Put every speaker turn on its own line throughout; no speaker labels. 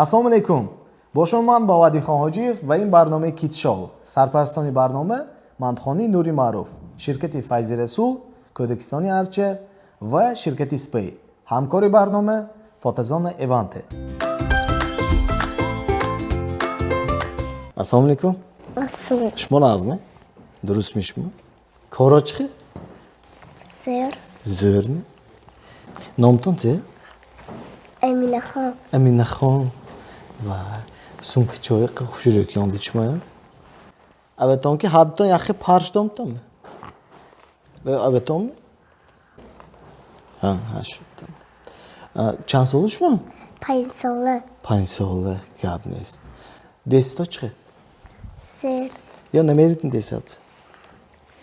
Assalomu alaykum. Boshman Bovadixon Hojiyev va این برنامه کیت شو. سرپرستانی برنامه مندخانی نوری معروف، شرکت فیض رسول، کودکستانی ارچه و شرکت سپی. همکار برنامه فاتزان ایوانته. Assalomu alaykum.
Asıl.
شما lazım. Durust میشم. کارا چیه؟
Ser.
زور می. نامتون چیه؟
Emine Khan.
امینه خان. و سومک چای خوشی رو کیام بیچمایا. اوتان که حبتان یخی پارش دامتام. و اوتان. هاش. چند سالش ما؟
5 salı.
5 ساله کار نیست. دستا چیه؟
Ser.
یا نمیریدن دست.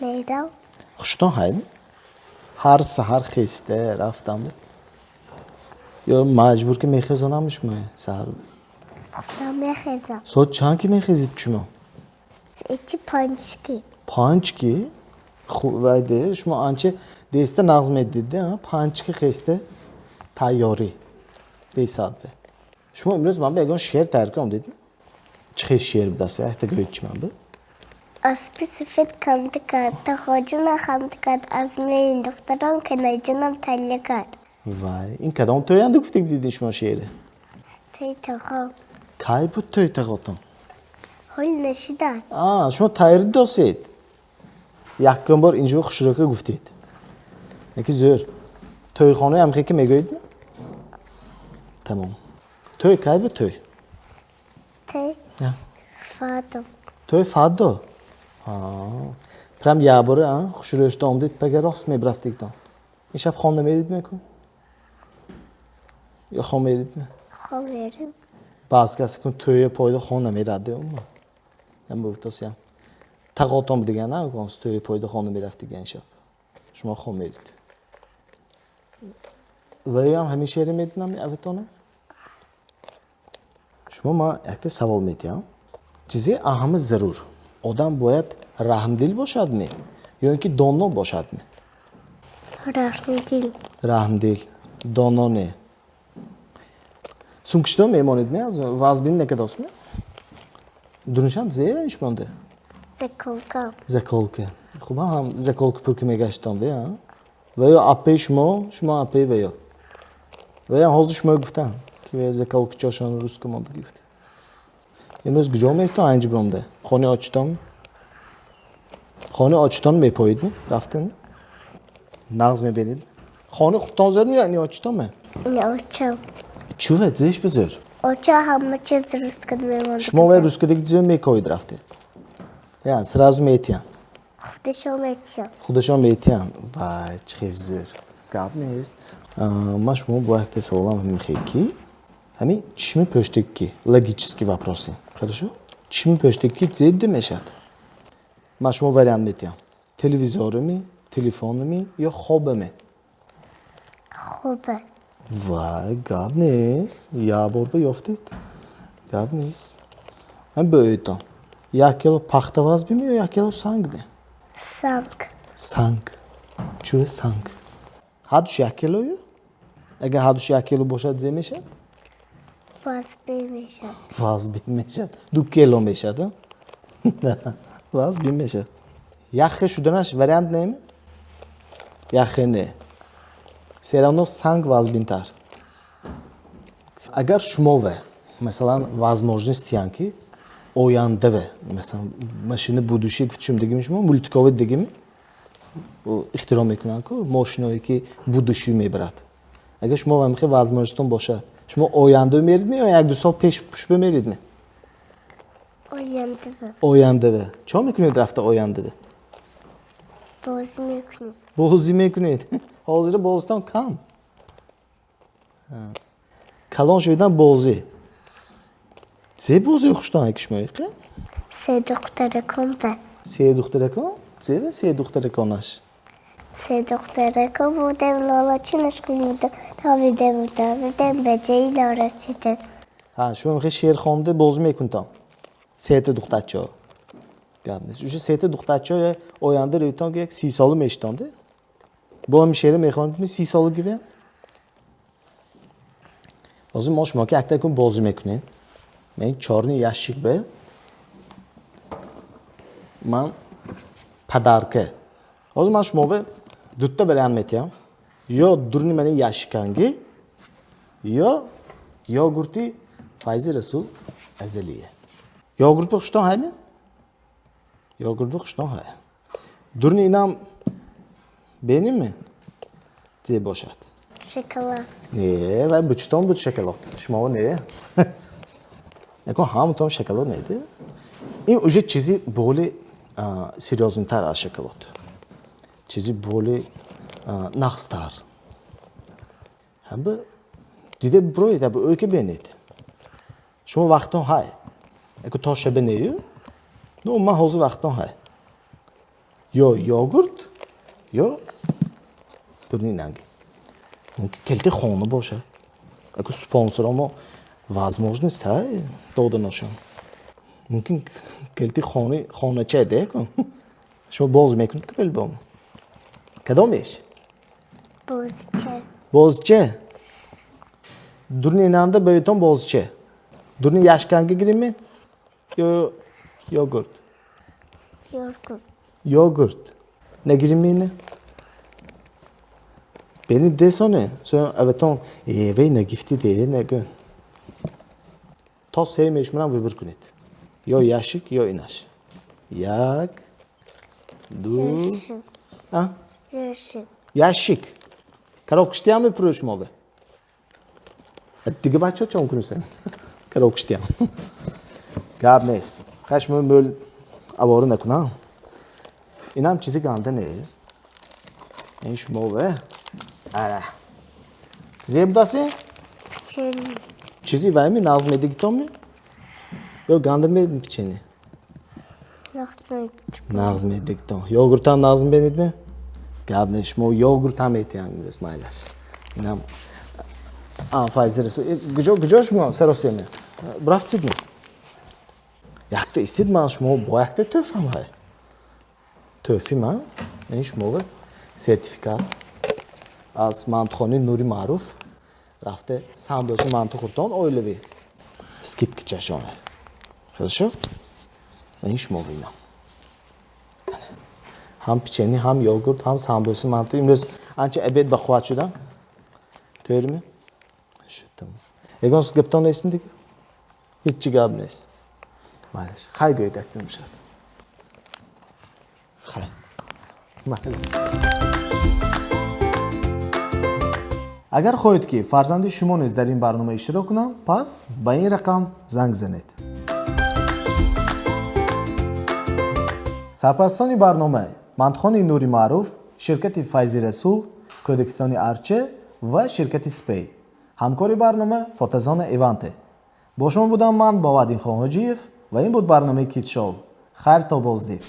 Meydan.
خوشتون هایم. هر سحر خسته رفتم. یا مجبور که میخزونم میشم سحر.
Meheza.
ساعت چند کی میخزید شما؟
2 pançki.
5 کی؟ خوب وایده شما آنچه دسته نظم دیده 5 کی خسته تیاری دیساد به. شما امروز من به اگه شعر ترکم دیدم. چه شعر بدست وقت گویچ من به؟
Aspi sifet kandıkat. Hocuna kandıkat. Azmeyin doktoran kenaycanam tellikat.
وای این کدام توی اند گفتی دیدی شما شعره؟
Teytaha.
کی بود توی تقاطم؟
Hol neşidas.
شما تایری دوستید. یکم بار اینجا خوشرکه گفتید. یکی زور. توی خانه هم که میگوید نه؟ تمام. توی کی بود توی؟
Tey.
نه.
Fadım.
توی فادا. پرام یه باره خوشرکه آمدید پگه راست میبرفتید دام. این شب خانه میرید میکن؟ یا خانه میرید نه؟
Haverim.
باز کسی کن توی پایدا خانه میرده اون. هم بودیم. تقاطم دیگه نه کنس توی پایدا خانه میرفتی دیگه این شب. شما خانه میرید. و یا هم همیشه شعر میدونم اوتونه. شما ما یک سوال میتیم. چیزی اهم ضرور. آدم باید رحمدل باشد می یا اینکه دانا باشد می.
Rahmetil.
رحمدل دانا نه. سونکشتو میمانید می از وازبین نکداست می. دونشان زیرش مانده.
Zekolka.
زکالکه. خوب هم زکالک پرکی میگشتم ده ها. و یا اپی شما اپی و یا حاضر شما گفتم که زکالک چاشان روز کمانده گفت. امروز گجا میتونم اینجا بمده. خانه آچتان میپایید می رفتن. نغز میبینید. خانه خوب تازه یعنی آچتان می.
Ne oçam.
چوه زیش بذار.
Oça hamma çiz rızkını
شما و روز کدی دیدم میکاید رفته. یعنی سرازو میتیان.
Muhteşem etiyem.
خودشان میتیان. وای چه زور. قاب نیست. ما شما با وقت سوالم میخوایی کی؟ همین چشم پشتکی لوگический вопросы. Хорошо? چشم پشتکی زیاد میشد. ما شما وریانت میتیام. تلویزیونی، تلفنی یا خوابمی.
Xobe.
وای قاب نیست. یا بار بیافتید. قاب نیست. من باید یک کیلو پختواز بیم یا یک کیلو سنگ بیم.
Sank.
سنگ. چوه سنگ. هادش یک کیلویه؟ اگه هادش یک کیلو باشد زی میشد؟
Baz bilmişim.
واز بیم میشد. 2 کیلو میشد. واز بیم میشد. یخ شدنش وریانت نمی؟ یخ نه. سرانو سنگ واز بین تر. اگر شما و مثلا возможность янки оянда و مثلا ماشین будущее в чем دیگه میشم مولتیکاوت دیگه می اختراع میکنن که ماشینایی که будущее میبرد. اگر شما و میخوای возможностьتون باشد شما آینده میرید می یا 1-2 سال پیش بمیرید می آینده و چه میکنید رفته آینده و بازی میکنید حاضر بازیتان کم کلان شدن بازی چه بازی خوشتان یکیش میگه
سه دختر کن به
سه دختر کن چه سه دختر کناش
سه دختر کن بودم لالا چنش کنید تا بودم به جیل رسیدم
شما میخوای شعر خوانده بازی میکنید سه تا دخترچه گپ نیست چون سه تا دخترچه آینده رویتان که یک 30 ساله میشتانده با هم شعر میخواند می 30 سالگی Hozir ما شما که اکتاتون بازی میکنین من این 4 ящик به من پدرکه hozir man shunga dutta bergan aytyapman yo durni meni ящиканги yo yogurti Fayzi Rasul azaliye yogurtni xushton haymi yogurtni xushton hay durni inam benimmi diye boşat
Şokolad.
ne ve buçton bu şokolad shmo ne ham tom şokolad neydi این уже چیزی более серьёзнотар аз шоколад چیزی более нақстар ҳамба диде броид аба ӯке бенед шумо вақтон ҳай ако то шаба нею ну ман ҳозир вақтон ҳай ё йогурт ё дурни нанги мумкин келти хона бошад ако спонсорамо возможность ҳай доданашон мумкин келти хонача декун шумо боз мекунед ки белбом кадомеш
Bozcha.
бозче дурни намда бейтон бозче дурни яшканга гирими ё йогурт
Yorgun.
йогурт не гиримини бени десоне сон аветон вей не гифти де не гун то семеш ман выбор кунед ё яшик ё инаш як ду
Yaşık.
а
Yaşık.
ящик коробкаштиам мепурӯшим обе дига бачаҳо чом кунусен коробкаштиам гап нест хашмо мӯл авора накунам инам чизи ганда не ин шумове ара зебдаси
Çeli.
чизи вайми назмедигитоми ё гандаме пичени
Nakhtmak.
назмедигитом йогуртан назм бенидме гап не шумо йогуртам метиям имрӯз майлаш инам Fayzi Rasul гуҷош мо саросиме брафтидме якта истед ман шумо бо якта тӯҳфам ҳай тӯҳфи ман ин шумове сертификат аз мантхони Нури Маъруф рафте самбоси манту хуртон оилави скидкачашон хорошо ин шумове инам ҳам печени ҳам йогурт ҳам самбоси манту имрӯз анча обед ба қувват шудам тӯрми шудам ягон гаптон нестми дига ҳеччи гап нест малаш хай гӯйдактим шад хай малаш агар хоҳед ки фарзанди шумо низ дар ин барнома иштирок кунам пас ба ин рақам занг занед сарпарастони барнома мантхони Нури Маъруф ширкати Файзи Расул кодекистони Арче ва ширкати Спей ҳамкори барнома Фотозона Иванте бо шумо будам ман Бовадин Хонаҷиев ва ин буд барномаи Кидшоу хайр то боздид